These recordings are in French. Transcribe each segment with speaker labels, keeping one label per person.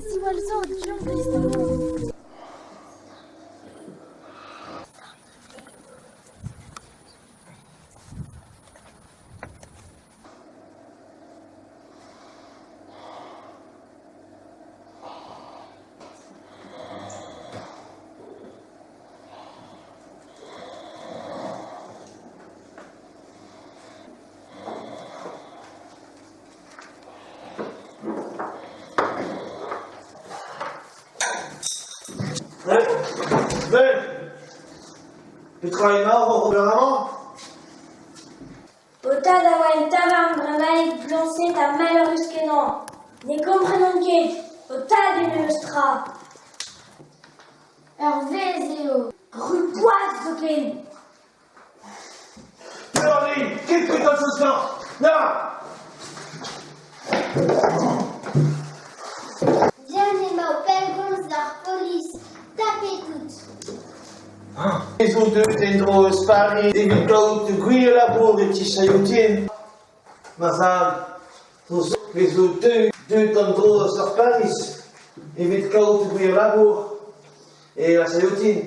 Speaker 1: si walzo, jump
Speaker 2: Tu travailles au gouvernement?
Speaker 3: Au tas d'avoir une tavarn Bremañ blancet à malheureuse que non. Ne comprenons que au tas de l'illustra. Dezho. Rupoise zoken.
Speaker 2: Berlin, qu'est-ce que t'as ce soir? Là!
Speaker 3: Dianema au pelgons d'ar police. Tapez toutes.
Speaker 2: Les autres dendro spari, des vilkaout de guir labour et tichayoutin. Mazal, les autres deux dendro sur Paris, et vilkaout de guir labour et la chayoutin.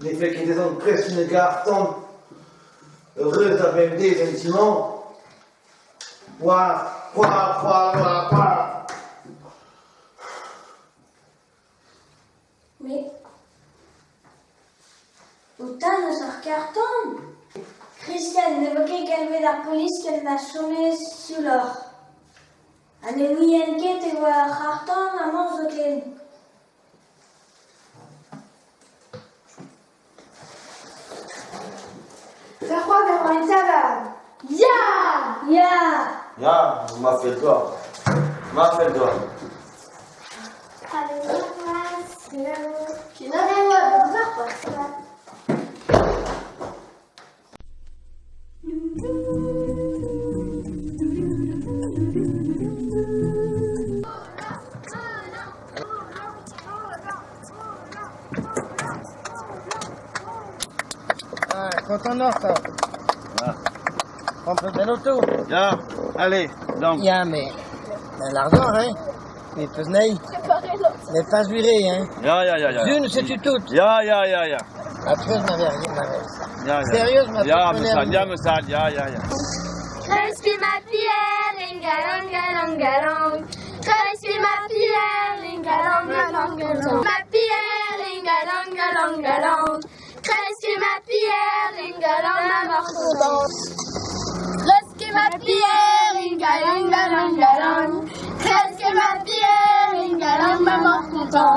Speaker 2: Les faits qui descendent presque une gare tombe, heureuse d'appréhender gentiment. Ouah.
Speaker 3: Mais au tas de sort carton. Christiane n'évoquait calmer la police qu'elle m'a chômé sous l'or. Un émouillène quête et voir carton à mon zoken.
Speaker 1: Faire quoi vers une tavarn?
Speaker 3: Ya,
Speaker 2: M'a fait le doigt.
Speaker 3: allez, tu n'as rien à faire quoi.
Speaker 4: Content nord, ça. On peut bien auto.
Speaker 2: Ja, allez, donc.
Speaker 4: Ja, mais l'argent, hein. Mais pas naïf. Mais pas viré, hein.
Speaker 2: Ja.
Speaker 4: D'une, c'est-tu toute.
Speaker 2: Ja.
Speaker 4: Après, je m'avais rien.
Speaker 2: Ja.
Speaker 4: Sérieux, je m'avais
Speaker 2: Ja,
Speaker 4: rien.
Speaker 2: me sal, ja.
Speaker 3: Respire ma pierre, lingalong. Respire ma pierre, lingalong. Ma pierre, lingalong. Respire ma pierre, lingalong, ma morceau. Respire ma pierre, lingalong. Respire ma pierre, lingalong, ma morceau.